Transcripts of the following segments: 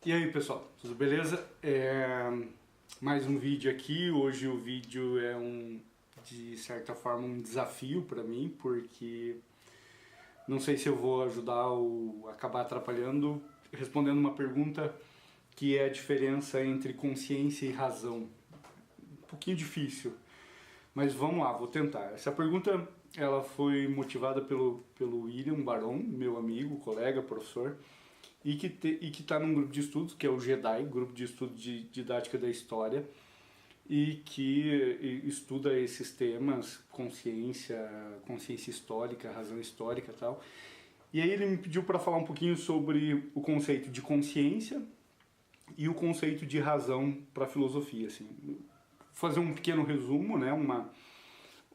E aí pessoal, tudo beleza? Mais um vídeo aqui. Hoje o vídeo é de certa forma um desafio para mim, porque não sei se eu vou ajudar ou acabar atrapalhando respondendo uma pergunta que é a diferença entre consciência e razão. Um pouquinho difícil, mas vamos lá, vou tentar. Essa pergunta ela foi motivada pelo William Baron, meu amigo, colega, professor, e que está num grupo de estudos, que é o GEDI, Grupo de Estudos de Didática da História, e que estuda esses temas, consciência histórica, razão histórica e tal. E aí ele me pediu para falar um pouquinho sobre o conceito de consciência e o conceito de razão para a filosofia. Assim. Fazer um pequeno resumo, né,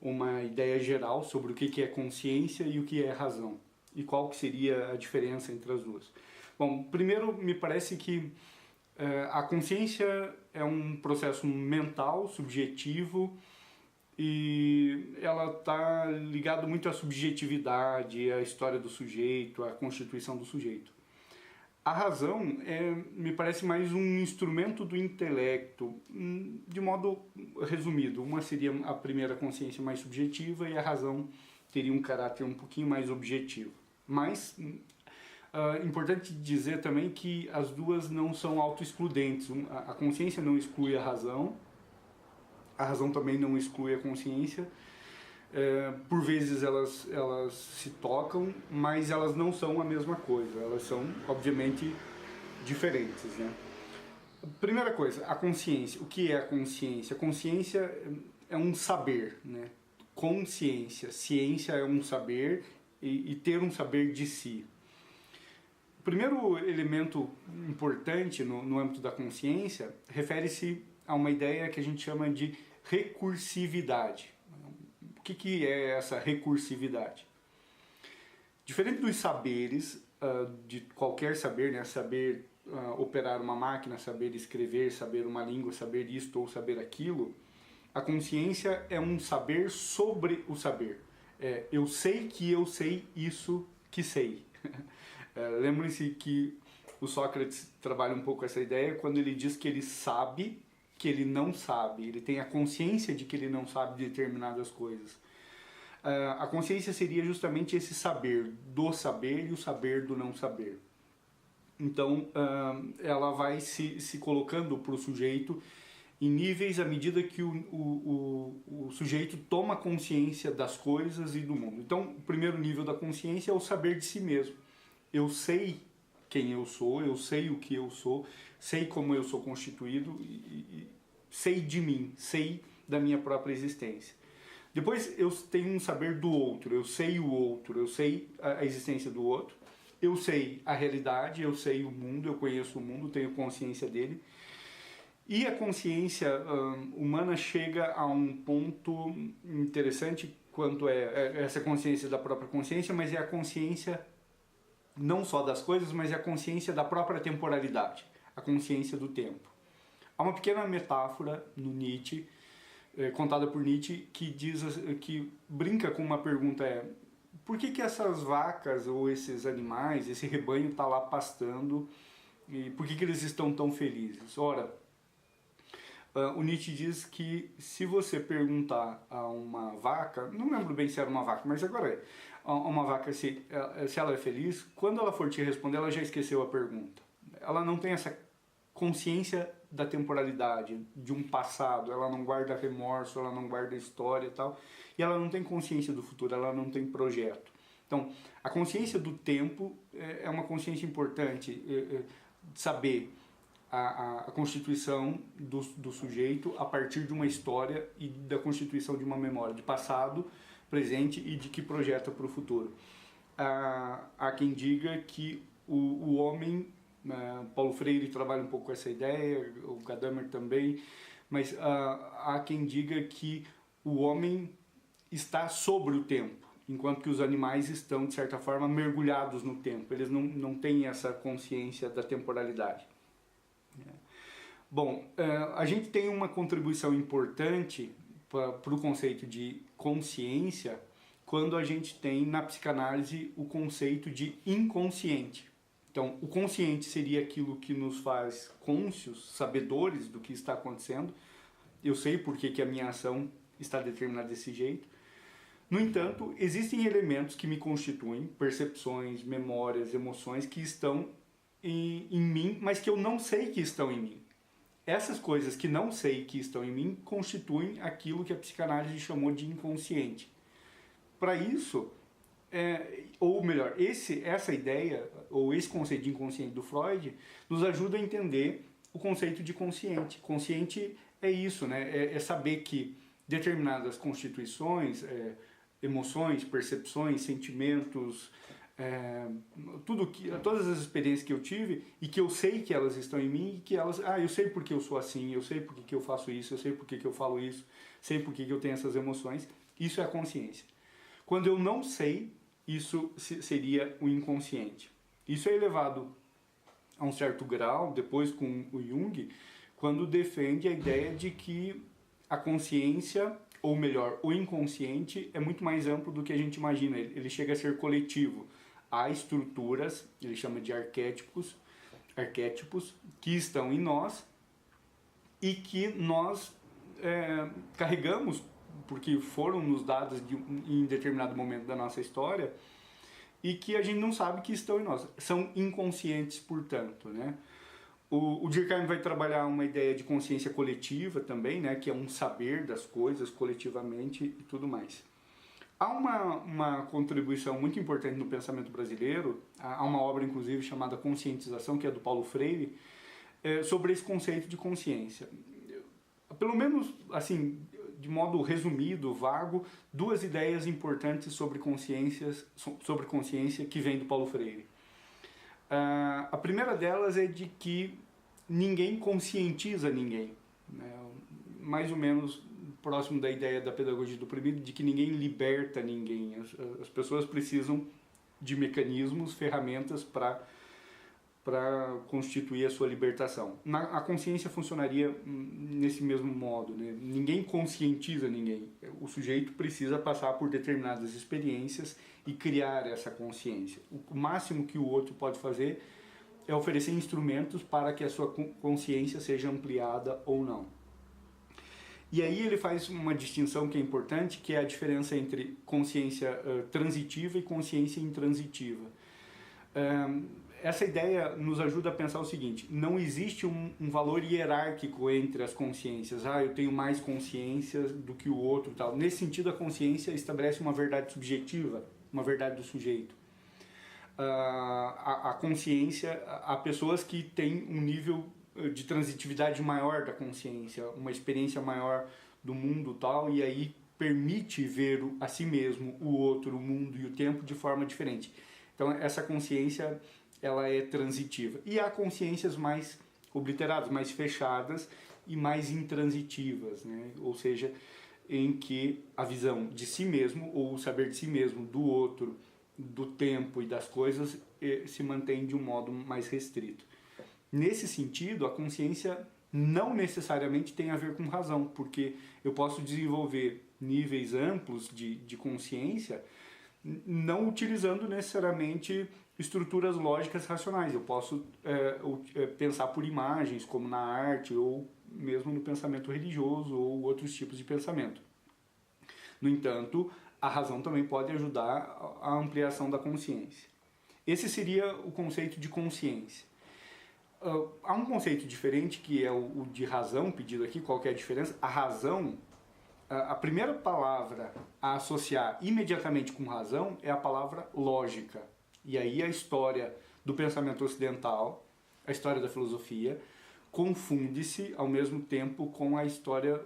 uma ideia geral sobre o que é consciência e o que é razão, e qual que seria a diferença entre as duas. Bom, primeiro me parece que a consciência é um processo mental, subjetivo, e ela está ligada muito à subjetividade, à história do sujeito, à constituição do sujeito. A razão me parece mais um instrumento do intelecto, de modo resumido. Uma seria a primeira consciência mais subjetiva e a razão teria um caráter um pouquinho mais objetivo. Mas importante dizer também que as duas não são autoexcludentes. A consciência não exclui a razão também não exclui a consciência. Por vezes elas se tocam, mas elas não são a mesma coisa, elas são obviamente diferentes, né? Primeira coisa, a consciência. O que é a consciência? A consciência é um saber, né? Consciência, ciência é um saber e ter um saber de si. O primeiro elemento importante no âmbito da consciência refere-se a uma ideia que a gente chama de recursividade. O que é essa recursividade? Diferente dos saberes, de qualquer saber, né? Saber operar uma máquina, saber escrever, saber uma língua, saber isto ou saber aquilo, a consciência é um saber sobre o saber. Eu sei que eu sei isso que sei. Lembrem-se que o Sócrates trabalha um pouco essa ideia quando ele diz que ele sabe que ele não sabe, ele tem a consciência de que ele não sabe determinadas coisas. A consciência seria justamente esse saber do saber e o saber do não saber. Então ela vai se colocando para o sujeito em níveis à medida que o sujeito toma consciência das coisas e do mundo. Então o primeiro nível da consciência é o saber de si mesmo. Eu sei quem eu sei o que eu sou, sei como eu sou constituído e sei de mim, sei da minha própria existência. Depois eu tenho um saber do outro, eu sei o outro, eu sei a existência do outro, eu sei a realidade, eu sei o mundo, eu conheço o mundo, tenho consciência dele. E a consciência humana chega a um ponto interessante quanto é essa consciência da própria consciência, mas é a consciência não só das coisas, mas é a consciência da própria temporalidade, a consciência do tempo. Há uma pequena metáfora no Nietzsche, contada por Nietzsche, que brinca com uma pergunta, por que essas vacas ou esses animais, esse rebanho está lá pastando e por que eles estão tão felizes? Ora, o Nietzsche diz que se você perguntar a uma vaca, não lembro bem se era uma vaca, mas agora uma vaca se ela é feliz, quando ela for te responder, ela já esqueceu a pergunta. Ela não tem essa consciência da temporalidade, de um passado, ela não guarda remorso, ela não guarda história e tal, e ela não tem consciência do futuro, ela não tem projeto. Então, a consciência do tempo é uma consciência importante, de saber a constituição do sujeito a partir de uma história e da constituição de uma memória de passado, presente e de que projeta para o futuro. Há quem diga que o homem, Paulo Freire trabalha um pouco com essa ideia, o Gadamer também, mas há quem diga que o homem está sobre o tempo, enquanto que os animais estão, de certa forma, mergulhados no tempo, eles não têm essa consciência da temporalidade. Bom, a gente tem uma contribuição importante para o conceito de consciência quando a gente tem na psicanálise o conceito de inconsciente. Então, o consciente seria aquilo que nos faz cônscios, sabedores do que está acontecendo. Eu sei por que a minha ação está determinada desse jeito. No entanto, existem elementos que me constituem, percepções, memórias, emoções que estão em mim, mas que eu não sei que estão em mim. Essas coisas que não sei que estão em mim constituem aquilo que a psicanálise chamou de inconsciente. Para isso, ou melhor, essa ideia, ou esse conceito de inconsciente do Freud, nos ajuda a entender o conceito de consciente. Consciente é isso, né? É saber que determinadas constituições, emoções, percepções, sentimentos, todas as experiências que eu tive e que eu sei que elas estão em mim e que elas, eu sei porque eu sou assim, eu sei porque que eu faço isso, eu sei porque que eu falo isso, sei porque que eu tenho essas emoções. Isso é a consciência. Quando eu não sei, isso seria o inconsciente. Isso é elevado a um certo grau, depois com o Jung, quando defende a ideia de que a consciência, ou melhor, o inconsciente, é muito mais amplo do que a gente imagina. Ele chega a ser coletivo. Há estruturas, ele chama de arquétipos, que estão em nós e que nós carregamos, porque foram nos dados em determinado momento da nossa história, e que a gente não sabe que estão em nós. São inconscientes, portanto, né? O Durkheim vai trabalhar uma ideia de consciência coletiva também, né? Que é um saber das coisas coletivamente e tudo mais. Há uma contribuição muito importante no pensamento brasileiro, há uma obra, inclusive, chamada Conscientização, que é do Paulo Freire, sobre esse conceito de consciência. Pelo menos, assim, de modo resumido, vago, duas ideias importantes sobre consciência que vem do Paulo Freire. A primeira delas é de que ninguém conscientiza ninguém, né? Mais ou menos próximo da ideia da pedagogia do oprimido, de que ninguém liberta ninguém. As pessoas precisam de mecanismos, ferramentas para constituir a sua libertação. A consciência funcionaria nesse mesmo modo, né? Ninguém conscientiza ninguém. O sujeito precisa passar por determinadas experiências e criar essa consciência. O máximo que o outro pode fazer é oferecer instrumentos para que a sua consciência seja ampliada ou não. E aí ele faz uma distinção que é importante, que é a diferença entre consciência transitiva e consciência intransitiva. Essa ideia nos ajuda a pensar o seguinte: não existe um valor hierárquico entre as consciências. Eu tenho mais consciência do que o outro, tal. Nesse sentido, a consciência estabelece uma verdade subjetiva, uma verdade do sujeito. A consciência, há pessoas que têm um nível de transitividade maior da consciência, uma experiência maior do mundo, tal, e aí permite ver a si mesmo, o outro, o mundo e o tempo de forma diferente. Então, essa consciência, ela é transitiva. E há consciências mais obliteradas, mais fechadas e mais intransitivas, né? Ou seja, em que a visão de si mesmo, ou o saber de si mesmo, do outro, do tempo e das coisas, se mantém de um modo mais restrito. Nesse sentido, a consciência não necessariamente tem a ver com razão, porque eu posso desenvolver níveis amplos de consciência não utilizando necessariamente estruturas lógicas racionais. Eu posso pensar por imagens, como na arte, ou mesmo no pensamento religioso, ou outros tipos de pensamento. No entanto, a razão também pode ajudar a ampliação da consciência. Esse seria o conceito de consciência. Há um conceito diferente, que é o de razão, pedido aqui. Qual que é a diferença? A razão, a primeira palavra a associar imediatamente com razão é a palavra lógica. E aí a história do pensamento ocidental, a história da filosofia, confunde-se ao mesmo tempo com a história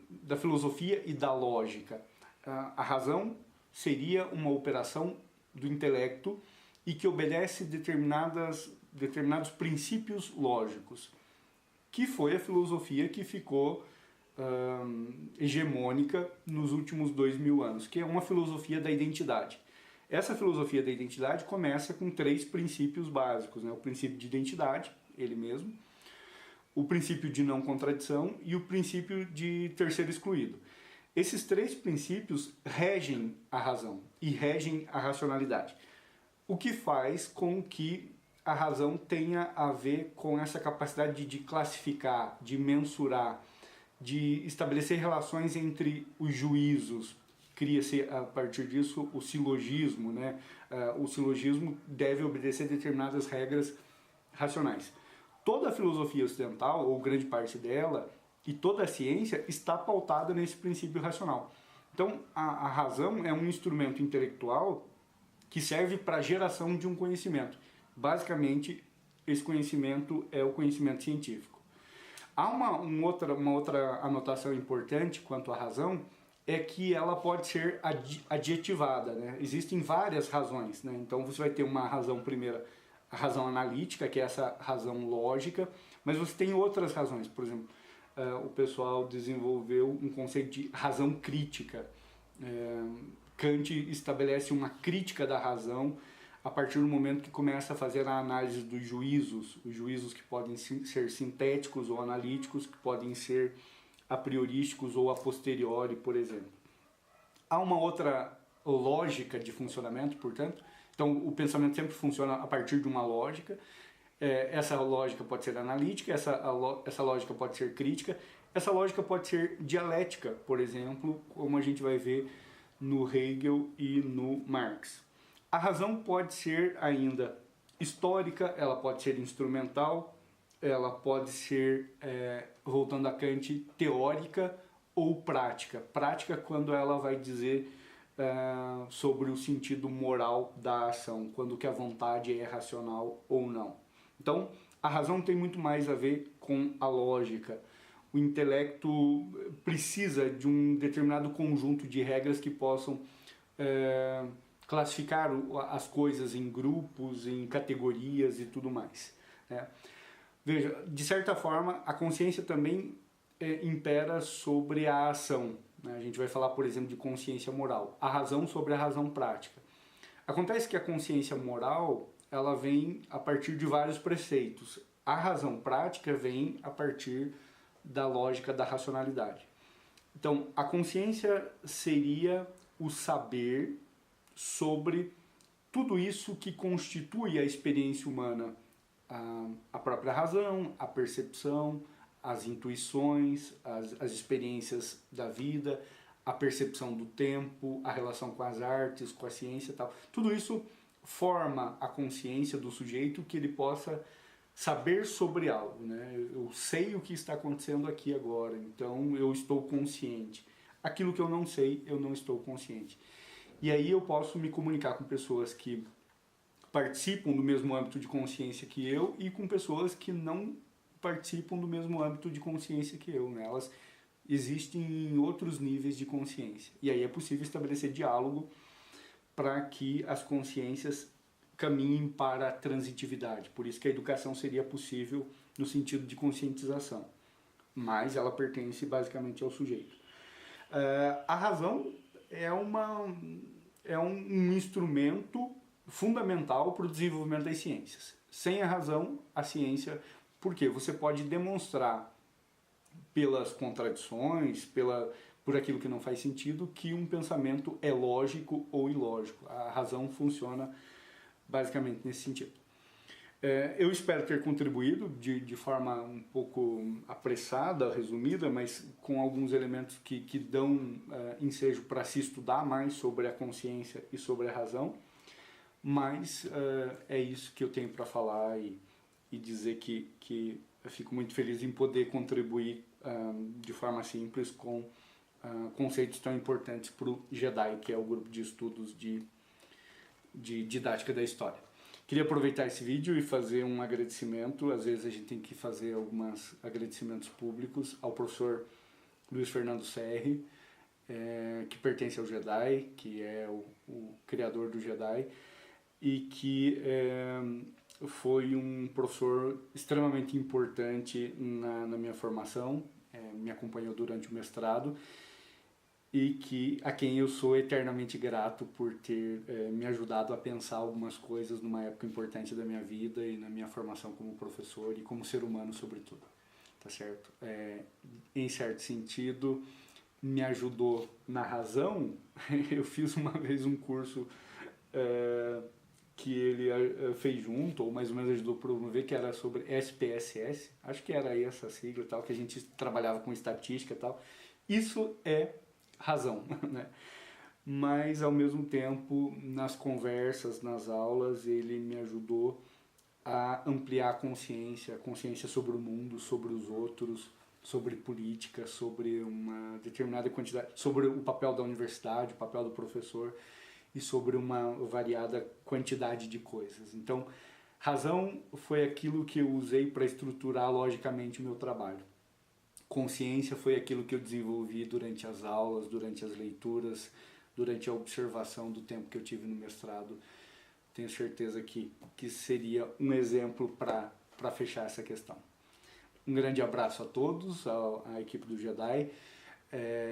da filosofia e da lógica. A razão seria uma operação do intelecto e que obedece determinados princípios lógicos, que foi a filosofia que ficou hegemônica nos últimos 2000 anos, que é uma filosofia da identidade. Essa filosofia da identidade começa com 3 princípios básicos, né? O princípio de identidade, ele mesmo, o princípio de não contradição e o princípio de terceiro excluído. Esses 3 princípios regem a razão e regem a racionalidade. o que faz com que a razão tenha a ver com essa capacidade de classificar, de mensurar, de estabelecer relações entre os juízos. Cria-se a partir disso o silogismo, né? O silogismo deve obedecer determinadas regras racionais. Toda a filosofia ocidental, ou grande parte dela, e toda a ciência está pautada nesse princípio racional. Então, a razão é um instrumento intelectual que serve para a geração de um conhecimento. Basicamente, esse conhecimento é o conhecimento científico. Há uma outra anotação importante quanto à razão, é que ela pode ser adjetivada, né? Existem várias razões, né? Então você vai ter uma razão primeira, a razão analítica, que é essa razão lógica, mas você tem outras razões. Por exemplo, o pessoal desenvolveu um conceito de razão crítica. Kant estabelece uma crítica da razão a partir do momento que começa a fazer a análise dos juízos, os juízos que podem ser sintéticos ou analíticos, que podem ser a priorísticos ou a posteriori, por exemplo. Há uma outra lógica de funcionamento, portanto, então o pensamento sempre funciona a partir de uma lógica. Essa lógica pode ser analítica, essa lógica pode ser crítica, essa lógica pode ser dialética, por exemplo, como a gente vai ver no Hegel e no Marx. A razão pode ser ainda histórica, ela pode ser instrumental, ela pode ser, voltando a Kant, teórica ou prática. Prática quando ela vai dizer sobre o sentido moral da ação, quando que a vontade é racional ou não. Então, a razão tem muito mais a ver com a lógica. O intelecto precisa de um determinado conjunto de regras que possam classificar as coisas em grupos, em categorias e tudo mais. Veja, de certa forma, a consciência também impera sobre a ação. A gente vai falar, por exemplo, de consciência moral. A razão sobre a razão prática. Acontece que a consciência moral, ela vem a partir de vários preceitos. A razão prática vem a partir da lógica da racionalidade. Então, a consciência seria o saber sobre tudo isso que constitui a experiência humana. A própria razão, a percepção, as intuições, as experiências da vida, a percepção do tempo, a relação com as artes, com a ciência e tal. Tudo isso forma a consciência do sujeito que ele possa saber sobre algo, né? Eu sei o que está acontecendo aqui agora, então eu estou consciente. Aquilo que eu não sei, eu não estou consciente. E aí eu posso me comunicar com pessoas que participam do mesmo âmbito de consciência que eu e com pessoas que não participam do mesmo âmbito de consciência que eu, né? Elas existem em outros níveis de consciência. E aí é possível estabelecer diálogo para que as consciências caminhem para a transitividade. Por isso que a educação seria possível no sentido de conscientização. Mas ela pertence basicamente ao sujeito. A razão é um instrumento fundamental para o desenvolvimento das ciências. Sem a razão, a ciência... Por quê? Você pode demonstrar pelas contradições, por aquilo que não faz sentido, que um pensamento é lógico ou ilógico. A razão funciona basicamente nesse sentido. Eu espero ter contribuído de forma um pouco apressada, resumida, mas com alguns elementos que dão ensejo para se estudar mais sobre a consciência e sobre a razão. Mas é isso que eu tenho para falar e dizer que eu fico muito feliz em poder contribuir de forma simples com conceitos tão importantes para o JEDI, que é o grupo de estudos de didática da história. Queria aproveitar esse vídeo e fazer um agradecimento. Às vezes a gente tem que fazer alguns agradecimentos públicos ao professor Luiz Fernando Serri, que pertence ao JEDI, que é o criador do JEDI, e que foi um professor extremamente importante na minha formação, me acompanhou durante o mestrado, e a quem eu sou eternamente grato por ter me ajudado a pensar algumas coisas numa época importante da minha vida e na minha formação como professor e como ser humano sobretudo, tá certo? Em certo sentido, me ajudou na razão. Eu fiz uma vez um curso que ele fez junto, ou mais ou menos ajudou a promover, que era sobre SPSS, acho que era aí essa sigla e tal, que a gente trabalhava com estatística e tal. Isso é razão, né? Mas ao mesmo tempo, nas conversas, nas aulas, ele me ajudou a ampliar a consciência sobre o mundo, sobre os outros, sobre política, sobre uma determinada quantidade, sobre o papel da universidade, o papel do professor e sobre uma variada quantidade de coisas. Então, razão foi aquilo que eu usei para estruturar logicamente o meu trabalho. Consciência foi aquilo que eu desenvolvi durante as aulas, durante as leituras, durante a observação do tempo que eu tive no mestrado. Tenho certeza que seria um exemplo para fechar essa questão. Um grande abraço a todos, à equipe do Jedi.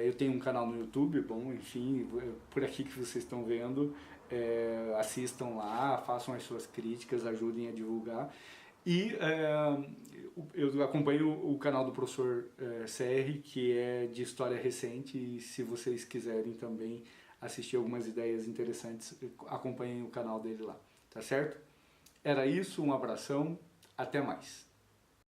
Eu tenho um canal no YouTube, bom, enfim, por aqui que vocês estão vendo. Assistam lá, façam as suas críticas, ajudem a divulgar. E eu acompanho o canal do professor CR, que é de história recente, e se vocês quiserem também assistir algumas ideias interessantes, acompanhem o canal dele lá, tá certo? Era isso, um abração, até mais.